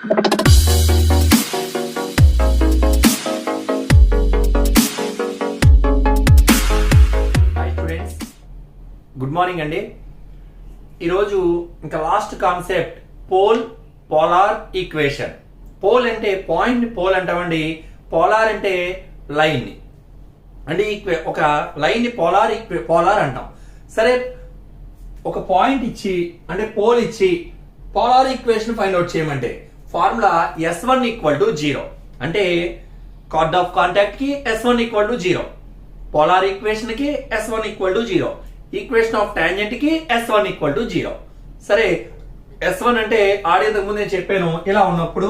Good morning అండి. ఈరోజు ఇంకా last concept polar equation. Pole అంటే పాయింట్, పోల్ అంటామండి. పోలార్ అంటే లైన్ అంటే ఒక లైన్ పోలార్ అంటాం. సరే, ఒక పాయింట్ ఇచ్చి అంటే పోల్ ఇచ్చి పోలార్ ఈక్వేషన్ ఫైండ్ అవుట్ చేయమంటే ఫార్ములా S1 = 0. అంటే కార్డ్ ఆఫ్ కాంటాక్ట్ కి S1 = 0, పోలార్ ఈక్వేషన్ కి S1 = 0, ఈక్వేషన్ ఆఫ్ టాంజెంట్ కి S1 = 0. సరే, S1 అంటే ఆడేందుకు ముందు నేను చెప్పాను, ఇలా ఉన్నప్పుడు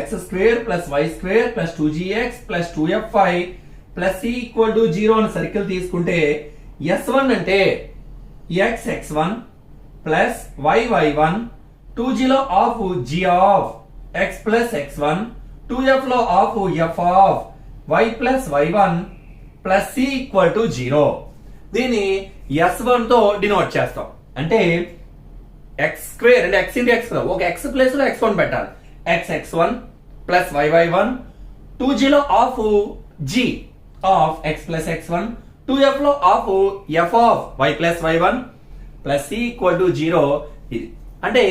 x² + y² + 2gx + 2fy + c = 0 అని సర్కిల్ తీసుకుంటే S1 అంటే x(x1) + y(y1), 2g లో of g of x + x1, 2f లో of f of y + y1 + c = 0. దీన్ని S1 తో డినోట్ చేస్తాం. అంటే x² అంటే x × x, ఒక x ప్లేస్ లో x1 పెట్టాలి. x(x1) + y(y1), 2g లో of g of x + x1, 2f లో of f of y + y1 + c = 0. ఇది అంటే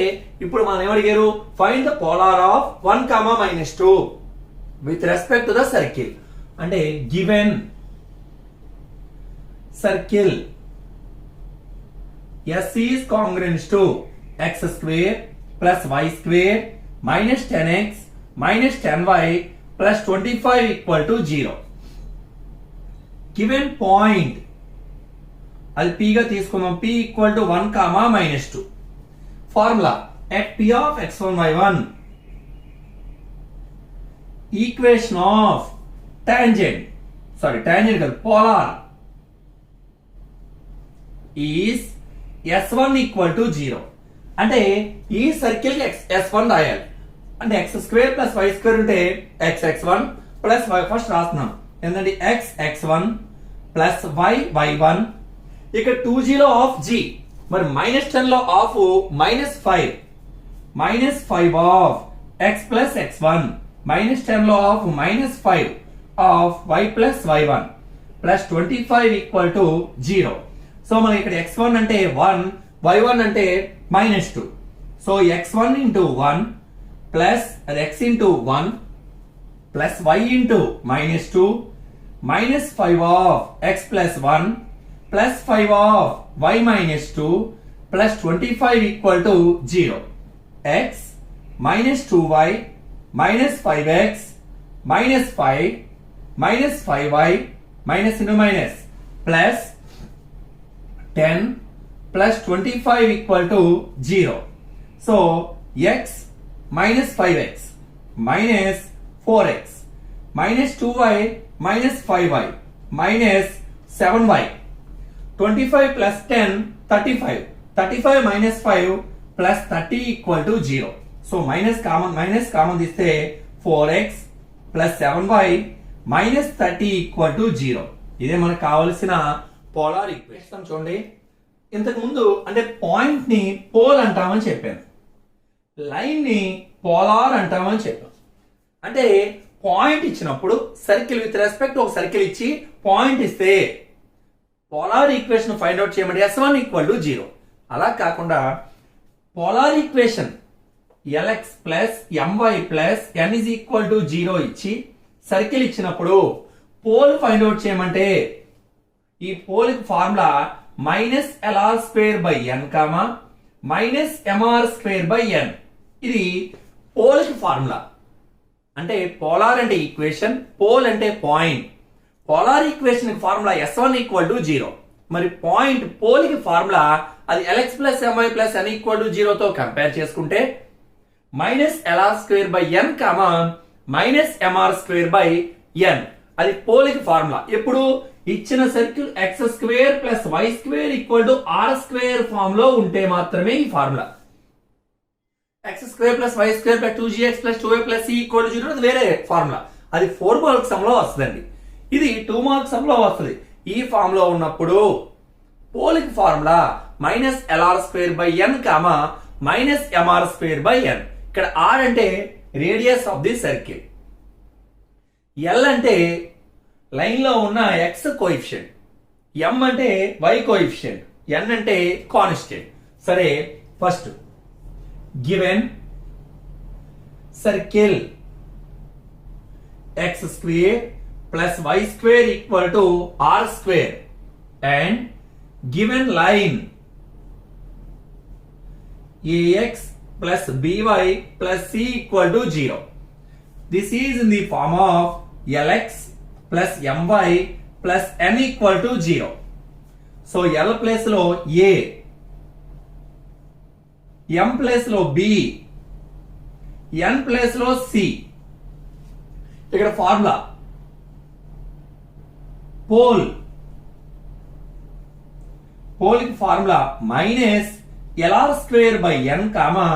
ఇప్పుడు మనం ఏమడిగారు, find the polar of 1, -2 with respect to the circle. అంటే given circle S is congruent to x² + y² - 10x - 10y + 25 = 0. given point అది p గా తీసుకుందాం. p = 1, -2. Formula at p of x1 y1 equation of tangent కాదు, polar is S1 = 0. అంటే ఈ circle కి S1 రాయాలి. అంటే x² + y² ఉంటే x(x1) + y ఫస్ట్ రాస్తున్నాం. ఏంటంటే x(x1) + y(y1). ఇక 2g లో ఆఫ్ g, మరి -10 లో ఆఫ్ -5 ఆఫ్ x + x1, -10 లో of -5 of y + y1 + 25 = 0. So మనకి ఇక్కడ x1 అంటే 1, y1 అంటే -2. So x1 × 1 plus x × 1 plus y × -2 -5 of x + 1 plus 5 of y -2 plus 25 = 0. x -2y -5x -5 -5y plus 10 + 25 = 0. So x -5x -4x -2y -5y -7y, 25 + 10 35, 35 - 5 + 30 = 0. So minus common తీస్తే 4x + 7y -30 = 0. ఇదే మనకు కావలసిన polar equation. చూడండి, ఇంతకు ముందు అంటే point ని pole అంటామని చెప్పాను, లైన్ ని పోలార్ అంటామని చెప్పాను. అంటే పాయింట్ ఇచ్చినప్పుడు సర్కిల్ విత్ రెస్పెక్ట్ ఒక సర్కిల్ ఇచ్చి పాయింట్ ఇస్తే పోలార్ ఈక్వేషన్ ఫైండ్ అవుట్ చేయమంటే S1 = 0. అలా కాకుండా polar equation Lx + My + n = 0 ఇచ్చి సర్కిల్ ఇచ్చినప్పుడు పోల్ ఫైండ్ అవుట్ చేయమంటే ఈ పోల్ కి formula -Lr² n -mr² n. ఇది పోల్ కి ఫార్ములా. అంటే పోలార్ అంటే ఈక్వేషన్, పోల్ అంటే పాయింట్. పోలార్ ఈక్వేషన్ కి ఫార్ములా S1 = 0. మరి పాయింట్ పోల్ కి ఫార్ములా అది Lx + My + n = 0 తో కంపేర్ చేసుకుంటే -Lr² n -mr² n. అది పోల్ కి ఫార్ములా. ఎప్పుడు ఇచ్చిన circle x² + y² = r² form లో ఉంటే మాత్రమే ఈ formula. x² + y² + 2gx + 2y + c = 0 అది వేరే ఫార్ములా. అది 4 మార్క్స్ సమ్ లో వస్తుందండి. ఇది 2 మార్క్స్ సమ్ లో వస్తుంది. ఈ ఫామ్ లో ఉన్నప్పుడు పోల్ కి formula -Lr² n -mr² n. ఇక్కడ ఆర్ అంటే radius of the circle, L అంటే లైన్ లో ఉన్న ఎక్స్ కోఎఫిషియంట్, ఎం అంటే వై కోఎఫిషియంట్, ఎన్ అంటే కాన్స్టెంట్. సరే, first given circle x square plus y square equal to r square and given line ax plus by plus c equal to 0. This is in the form of lx plus my plus n equal to 0. So l place lo a, m place lo b, n place lo c. ఇక్కడ formula pole కి formula minus L R square by N comma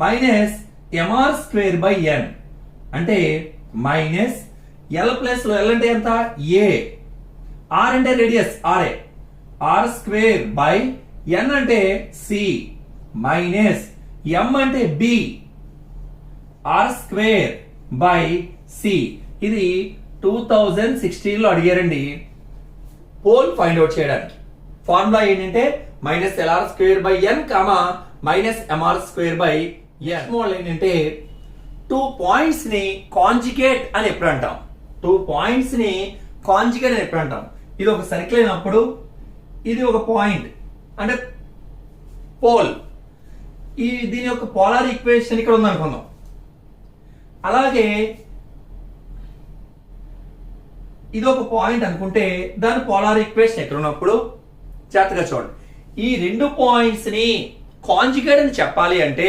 minus M R square by N, అంటే minus L plus లో L అంటే ఎంత A, R అంటే radius R A, R square by N అంటే C minus M అంటే B, R square by C. ఇది 2016 లో అడిగారండి పోల్ ఫైండ్ అవుట్ చేయడానికి. ఫార్ములా ఏంటంటే minus L R square by N comma minus M R square by N. Model ఏంటంటే 2 points ని conjugate అని ఎప్పుడు అంటాం, 2 పాయింట్స్ ని కాంజుగేట్ అని ఎప్పుడు అంటాం. ఇది ఒక సర్కిల్ అయినప్పుడు ఇది ఒక పాయింట్ అంటే పోల్, దీని యొక్క పోలార్ ఈక్వేషన్ ఇక్కడ ఉందనుకుందాం. అలాగే ఇది ఒక పాయింట్ అనుకుంటే దాని పోలార్ ఈక్వేషన్ ఎక్కడ ఉన్నప్పుడు జాగ్రత్తగా చూడండి. ఈ 2 పాయింట్స్ ని కాంజుగేట్ అని చెప్పాలి అంటే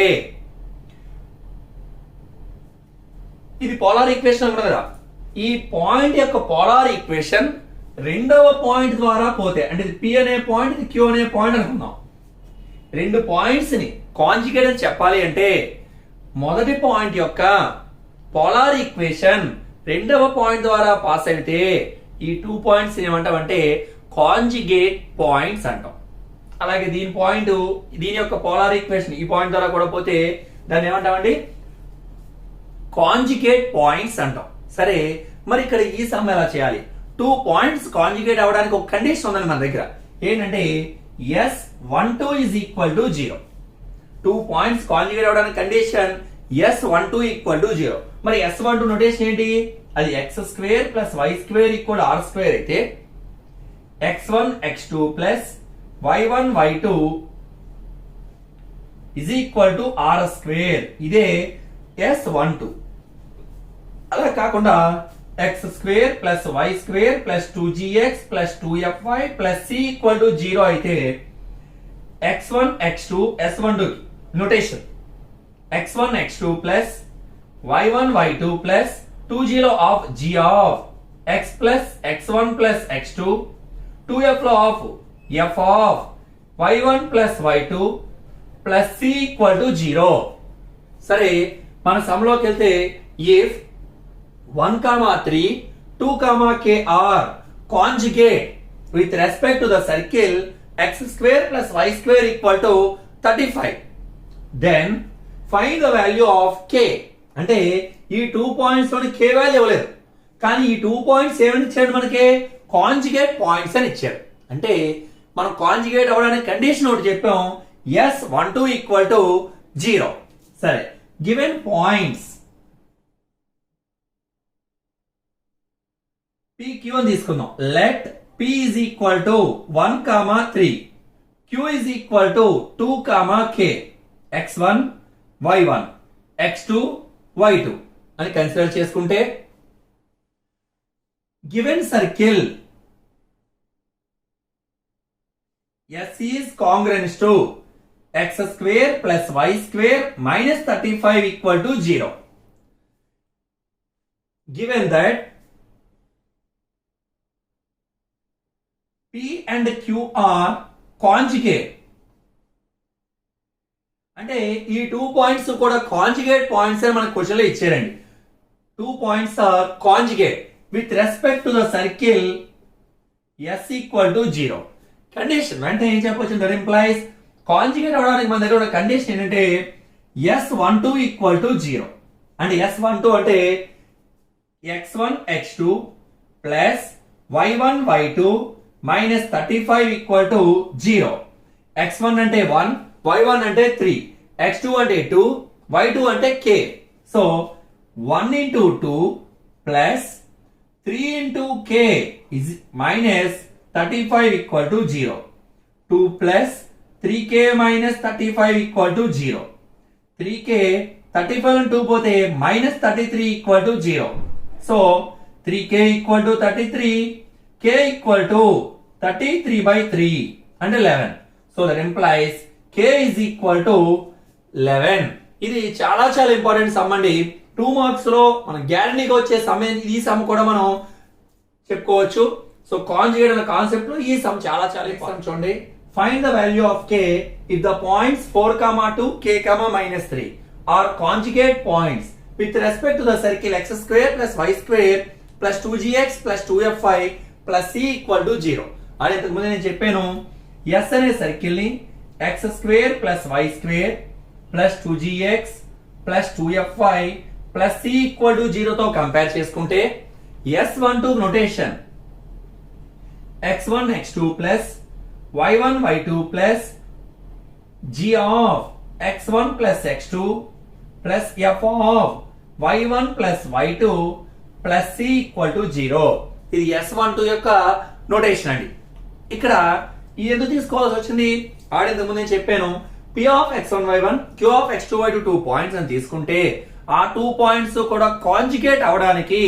ఇది పోలార్ ఈక్వేషన్ అనుకున్నా కదా, ఈ పాయింట్ యొక్క పోలార్ ఈక్వేషన్ రెండవ పాయింట్ ద్వారా పోతే, అంటే ఇది పి అనే పాయింట్, ఇది క్యూ అనే పాయింట్ అనుకుందాం. 2 పాయింట్స్ ని కాంజుగేట్ అని చెప్పాలి అంటే మొదటి పాయింట్ యొక్క పోలార్ ఈక్వేషన్ రెండవ పాయింట్ ద్వారా పాస్ అయితే ఈ 2 పాయింట్స్ ఏమంటామంటే కాంజుగేట్ పాయింట్స్ అంటాం. అలాగే దీని యొక్క పోలార్ ఈక్వేషన్ ఈ పాయింట్ ద్వారా కూడా పోతే దాన్ని ఏమంటామండి కాంజుగేట్ పాయింట్స్ అంటాం. సరే, మరి ఇక్కడ ఈ సమ్ ఎలా చేయాలి? 2 పాయింట్స్ కాంజుగేట్ అవడానికి ఒక కండిషన్ ఉందండి మన దగ్గర. ఏంటంటే S12 is equal to 0. 2 points conjugate అవడానికి కండిషన్ S12 equal to 0. మరి S12 నోటేషన్ ఏంటి? అది x square plus y square equal r square అయితే x1 x2 plus y1 y2 is equal to r square. ఇదే S12. అలా కాకుండా x square plus y square plus 2gx plus 2fy plus c equal to 0 అయితే x1 x2 S12 notation x1 x2 plus y1 y2 plus 2g of g of x plus x1 plus x2 2f of f of y1 plus y2 plus c equal to 0. సరే, మన సమ్లోకి వెళ్తే if 1, 3, 2, k are conjugate with respect to the circle x square plus y square equal to 35, then find the value of k. అంటే ఈ 2 points లోని k value ఇవ్వలేదు, కానీ ఈ 2 points ఏమని ఇచ్చాడు మనకి? కాంజుగేట్ పాయింట్స్ అని ఇచ్చాడు. అంటే మనం కాంజుగేట్ అవ్వడానికి కండిషన్ ఒకటి చెప్పాం, S12 ఈక్వల్ టు 0. సరే, గివెన్ పాయింట్స్ PQ అని తీసుకుందాం. Let P is equal to 1, 3, Q is equal to 2, k, x1 y1 x2 y2 అని కన్సిడర్ చేసుకుంటే given circle S is congruent to x square plus y square minus 35 equal to 0. Given that P and Q are conjugate, అంటే ఈ 2 points కూడా conjugate points అని మన question లో ఇచ్చారండి. 2 points are conjugate with respect to the circle S equal to 0. Condition అంటే ఏం చెప్పొచ్చు? దట్ ఇంప్లైస్ కాంజుగేట్ అవడానికి మన దగ్గర ఉన్న కండిషన్ ఏంటంటే S12 ఈక్వల్ టు 0 అంటే S12 అంటే x1 x2 plus y1 y2 minus 35 equal to 0. x1 అంటే 1, y1 అంటే 3, x2 అంటే 2, y2 అంటే k. So 1 into 2 plus 3 into k is minus 35 equal to 0. 2 plus 3k minus 35 equal to 0. 3k 35 and 2 పోతే minus 33 equal to 0. So 3k equal to 33, k equal to 33 by 3 and 11. So that implies k is equal to 11. ఇది చాలా చాలా important some అండి. 2 marks లో మన గ్యారంటీగా వచ్చే some ఈ సమ్ కూడా మనం చెప్పుకోవచ్చు. సో కాంజుగేట్ అనే కాన్సెప్ట్ లో ఈ సమ్ చాలా చాలా ఇంపార్టెంట్. చూడండి, find the value of k if the points 4, 2, k, -3 are conjugate points with respect to the circle x square plus y square plus 2gx plus 2fy plus c equal to 0. అని ఇంతకు ముందు నేను చెప్పాను. s అనే circle ని x square plus y square plus 2gx plus 2fy plus c equal to 0 తో compare చేసుకుంటే S12 notation x1 x2 plus y1 y2 plus g of x1 plus x2 plus f of y1 plus y2 plus c equal to 0. ఇది S12 యొక్క notation అండి. ఇక్కడ ఇది ఎందుకు తీసుకోవాల్సి వచ్చింది? ఆడేందుకు ముందు నేను చెప్పాను, p of x1 y1 q of x2 y2 2 points అని తీసుకుంటే ఆ 2 పాయింట్స్ కూడా కాంజుగేట్ అవడానికి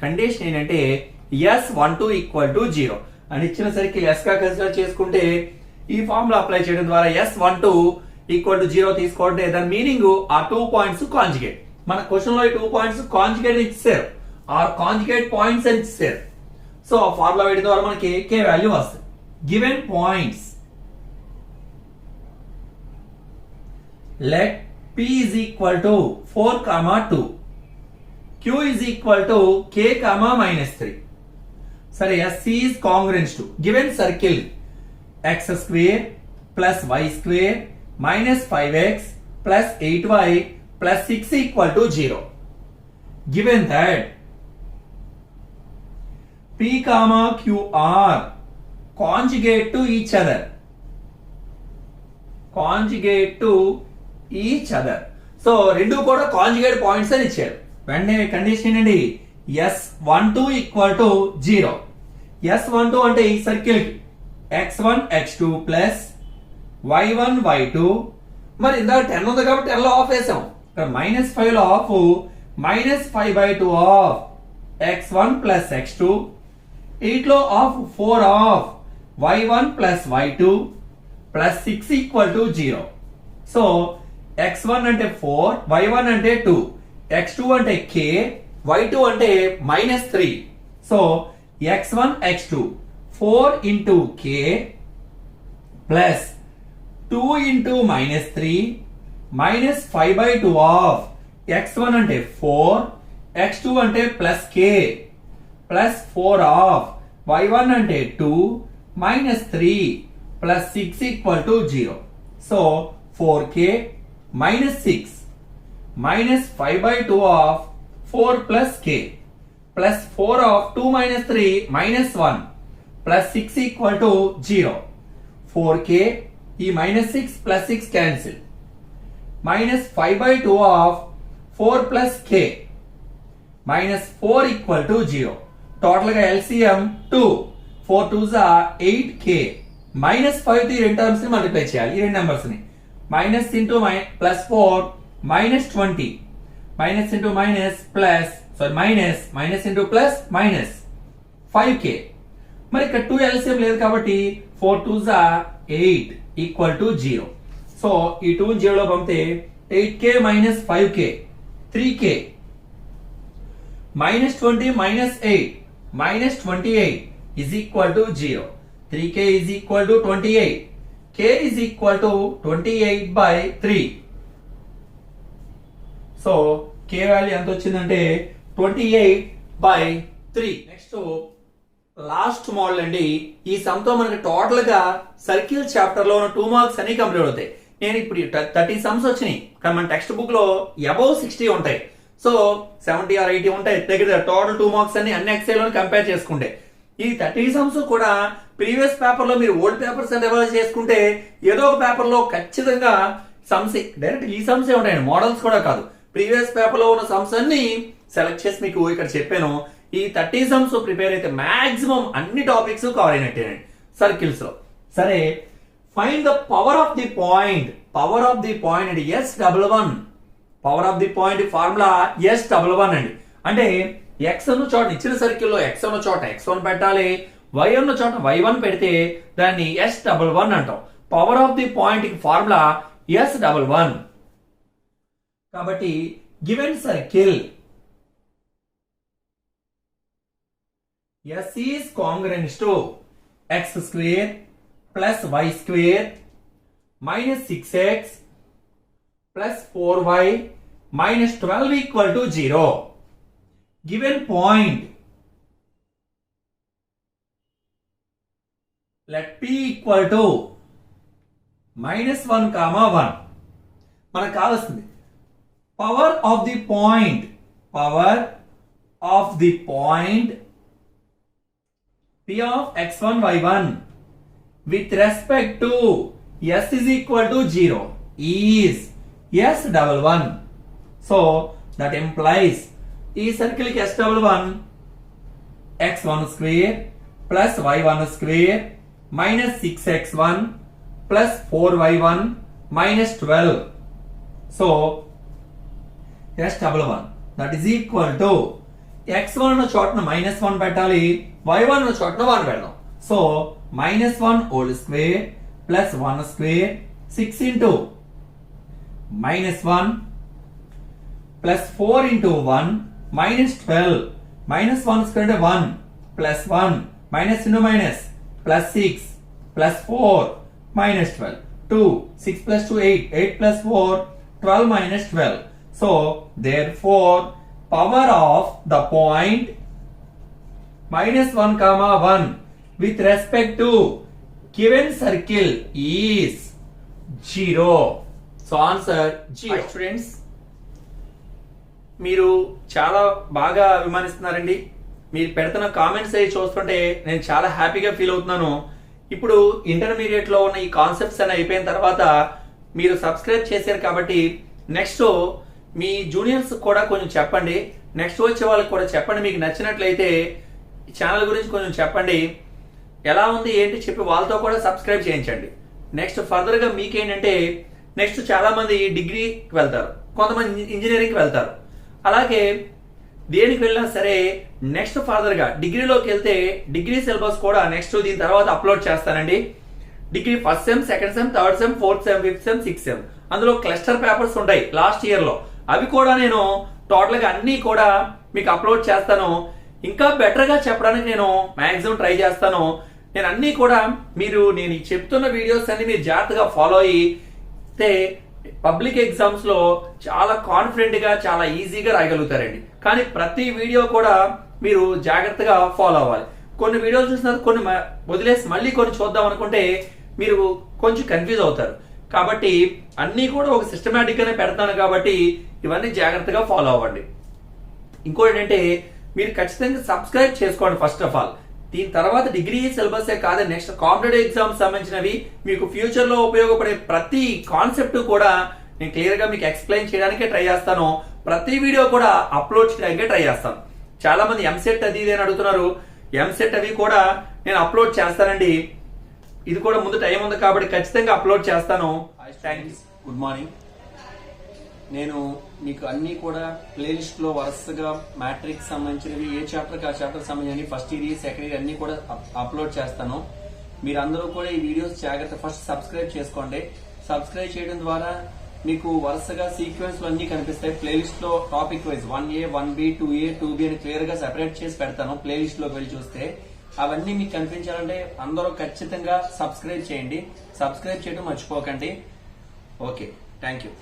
కండిషన్ ఏంటంటే S12 ఈక్వల్ టు 0 అని ఇచ్చిన సర్కిల్ S గా కన్సిడర్ చేసుకుంటే ఈ ఫార్ములా అప్లై చేయడం ద్వారా S12 ఈక్వల్ టు 0 తీసుకుంటే దాని మీనింగ్ ఆ 2 పాయింట్స్ కాంజుగేట్. మన క్వశ్చన్ లో ఈ 2 పాయింట్స్ కాంజుగేట్ ఇచ్చారు, ఆర్ కాంజుగేట్ పాయింట్స్ అని ఇచ్చారు. సో ఆ ఫార్ములా వేయడం ద్వారా మనకి k వాల్యూ వస్తుంది. Given points let p is equal to 4, 2, q is equal to k, -3. Sorry, c is congruent to given circle x square plus y square minus 5x plus 8y plus 6 equal to 0. Given that p, q are conjugate to each other. Conjugate to each other. So రెండు కూడా conjugate points అని ఇచ్చారు. వెంటనే condition ఏంటండి? S12 equal to 0. S12 అంటే ఈ circle కి x1 x2 plus y1 y2. మరి ఇందాక 10 ఉంది కాబట్టి 10 లో ఆఫ్ వేసాం. ఇక్కడ -5 లో of -5/2 of x1 plus x2. 8 లో of 4 of y1 plus y2 plus 6 equal to 0. So x1 అంటే 4, y1 అంటే 2, x2 అంటే k, y2 అంటే -3. So x1 x2 4 into k plus 2 into -3 minus 5/2 of x1 అంటే 4, x2 అంటే plus k plus 4 of y1 అంటే 2 -3 plus 6 equal to 0. So 4k minus 6 minus 5/2 of 4 plus k plus 4 of 2 minus 3 minus 1 plus 6 equal to 0. 4k ఈ minus 6 plus 6 cancel. Minus 5/2 of 4 plus k minus 4 equal to 0. Total గా LCM 2. 4 2s are 8k. minus 5 తో ఈ రెండు terms ని multiply చేయాలి, ఈ రెండు numbers ని. minus into plus 4 minus 20 minus into minus plus sorry minus into plus minus 5k. మరి ఇక్కడ 2 LCM లేదు కాబట్టి 4 2s are 8 equal to 0. So ఈ 2 ని 0 లో పంపితే 8k minus 5k 3k minus 20 minus 8 minus 28 is equal to 0. 3k is equal to 28. k is equal to 28/3. So k value ఎంత వచ్చిందంటే 28/3. నెక్స్ట్ లాస్ట్ మోడల్ అండి. ఈ సమ్ తో మనకి టోటల్ గా సర్కిల్ చాప్టర్ లో ఉన్న 2 మార్క్స్ అన్ని కంప్లీట్ అవుతాయి. నేను ఇప్పుడు 30 సమ్స్ వచ్చినాయి, కానీ మన టెక్స్ట్ బుక్ లో అబౌవ్ 60 ఉంటాయి. సో 70 or 80 ఉంటాయి దగ్గర. టోటల్ 2 మార్క్స్ అన్ని ఎక్సైల్ లో కంపేర్ చేసుకుంటే ఈ 30 సమ్స్ కూడా ప్రీవియస్ పేపర్ లో మీరు ఓల్డ్ పేపర్స్ రివైజ్ చేసుకుంటే ఏదో ఒక పేపర్ లో ఖచ్చితంగా సమ్స్ డైరెక్ట్ ఈ సమ్సే ఉంటాయండి, మోడల్స్ కూడా కాదు. ప్రీవియస్ పేపర్ లో ఉన్న సమ్స్ అన్ని సెలెక్ట్ చేసి మీకు ఇక్కడ చెప్పాను. ఈ 30 సమ్స్ ప్రిపేర్ అయితే మాక్సిమం అన్ని టాపిక్స్ కవర్ అయినట్టేనండి సర్కిల్స్ లో. సరే, find the power of the point. Power of the point అండి S11. Power of the point formula S11 అండి. అంటే ఎక్స్ అన్న చోట ఇచ్చిన సర్కిల్ లో ఎక్స్ అన్న చోట x1 పెట్టాలి, y అన్న చోట y1 పెడితే దాన్ని S11 అంటాం. పవర్ ఆఫ్ ది పాయింట్ కి ఫార్ములా S11. కాబట్టి given circle S is congruent to x square plus y square minus 6x plus 4y minus 12 equal to 0. Given point, let p equal to minus 1 comma 1. మనకు కావాల్సింది power of the point. Power of the point p of x1 y1 with respect to s is equal to 0 is S11. So that implies ఈ circle కి S11 x1 square plus y1 square minus 6x1 plus 4y1 minus 12. So S11 that is equal to x1 ఉన్న చోటన -1 పెట్టాలి, y1 ఉన్న చోటన 1 పెడదాం. So -1 whole square plus 1 square 6 into -1 plus 4 into 1 minus 12 minus 1 square into 1 plus 1 minus into minus plus 6 plus 4 minus 12 2 6 plus 2 8 8 plus 4 12 minus 12. So therefore power of the point -1 comma 1 with respect to given circle is 0. So answer 0. Students, మీరు చాలా బాగా అభిమానిస్తున్నారండి. మీరు పెడుతున్న comments అవి చూస్తుంటే నేను చాలా హ్యాపీగా ఫీల్ అవుతున్నాను. ఇప్పుడు ఇంటర్మీడియట్ లో ఉన్న ఈ కాన్సెప్ట్స్ అని అయిపోయిన తర్వాత మీరు సబ్స్క్రైబ్ చేశారు కాబట్టి నెక్స్ట్ మీ జూనియర్స్ కూడా కొంచెం చెప్పండి, నెక్స్ట్ వచ్చే వాళ్ళకి కూడా చెప్పండి. మీకు నచ్చినట్లయితే ఛానల్ గురించి కొంచెం చెప్పండి, ఎలా ఉంది ఏంటి చెప్పి వాళ్ళతో కూడా సబ్స్క్రైబ్ చేయించండి. నెక్స్ట్ ఫర్దర్ గా మీకేంటంటే నెక్స్ట్ చాలా మంది డిగ్రీకి వెళ్తారు, కొంతమంది ఇంజనీరింగ్కి వెళ్తారు. అలాగే దేనికి వెళ్ళినా సరే నెక్స్ట్ ఫర్దర్ గా డిగ్రీలోకి వెళ్తే డిగ్రీ సిలబస్ కూడా నెక్స్ట్ దీని తర్వాత అప్లోడ్ చేస్తానండి. Degree first sem, second sem, third sem, fourth sem, fifth sem, sixth sem, అందులో క్లస్టర్ పేపర్స్ ఉంటాయి లాస్ట్ ఇయర్ లో, అవి కూడా నేను టోటల్ గా అన్ని కూడా మీకు అప్లోడ్ చేస్తాను. ఇంకా బెటర్ గా చెప్పడానికి నేను మాక్సిమం ట్రై చేస్తాను. నేను అన్ని కూడా నేను చెప్తున్న వీడియోస్ అన్ని మీరు జాగ్రత్తగా ఫాలో అయితే పబ్లిక్ ఎగ్జామ్స్ లో చాలా కాన్ఫిడెంట్ గా చాలా ఈజీగా రాయగలుగుతారండి. కానీ ప్రతి వీడియో కూడా మీరు జాగ్రత్తగా ఫాలో అవ్వాలి. కొన్ని వీడియోలు చూసిన కొన్ని వదిలేసి మళ్ళీ కొన్ని చూద్దాం అనుకుంటే మీరు కొంచెం కన్ఫ్యూజ్ అవుతారు. కాబట్టి అన్ని కూడా ఒక సిస్టమేటిక్ గానే పెడతాను కాబట్టి ఇవన్నీ జాగ్రత్తగా ఫాలో అవ్వండి. ఇంకోటి ఏంటంటే మీరు ఖచ్చితంగా సబ్స్క్రైబ్ చేసుకోండి ఫస్ట్ ఆఫ్ ఆల్. దీని తర్వాత డిగ్రీ సిలబస్ కాదు, నెక్స్ట్ కాంపిటేటివ్ ఎగ్జామ్స్ సంబంధించినవి మీకు ఫ్యూచర్ లో ఉపయోగపడే ప్రతి కాన్సెప్ట్ కూడా నేను క్లియర్ గా మీకు ఎక్స్ప్లెయిన్ చేయడానికే ట్రై చేస్తాను. ప్రతి వీడియో కూడా అప్లోడ్ చేయడానికే ట్రై చేస్తాను. చాలా మంది ఎంసెట్ అది ఇది అని అడుగుతున్నారు, ఎంసెట్ అవి కూడా నేను అప్లోడ్ చేస్తానండి. ఇది కూడా ముందు టైం ఉంది కాబట్టి ఖచ్చితంగా అప్లోడ్ చేస్తాను. Thanks, good morning. నేను మీకు అన్ని కూడా ప్లేలిస్ట్ లో వరుసగా మ్యాట్రిక్స్ సంబంధించినవి ఏ చాప్టర్ ఆ చాప్టర్ సంబంధించి ఫస్ట్ ఇయర్ సెకండ్ ఇయర్ అన్ని కూడా అప్లోడ్ చేస్తాను. మీరందరూ కూడా ఈ వీడియోస్ జాగ్రత్త ఫస్ట్ సబ్స్క్రైబ్ చేసుకోండి. సబ్స్క్రైబ్ చేయడం ద్వారా మీకు వరుసగా సీక్వెన్స్ లో అన్ని కనిపిస్తాయి. ప్లేలిస్ట్ లో topic wise 1A 1B 2A 2B అని క్లియర్ గా సెపరేట్ చేసి పెడతాను. ప్లేలిస్ట్ లోకి వెళ్ళి చూస్తే అవన్నీ మీకు కనిపించాలంటే అందరూ ఖచ్చితంగా సబ్స్క్రైబ్ చేయండి. సబ్స్క్రైబ్ చేయడం మర్చిపోకండి. Okay, thank you.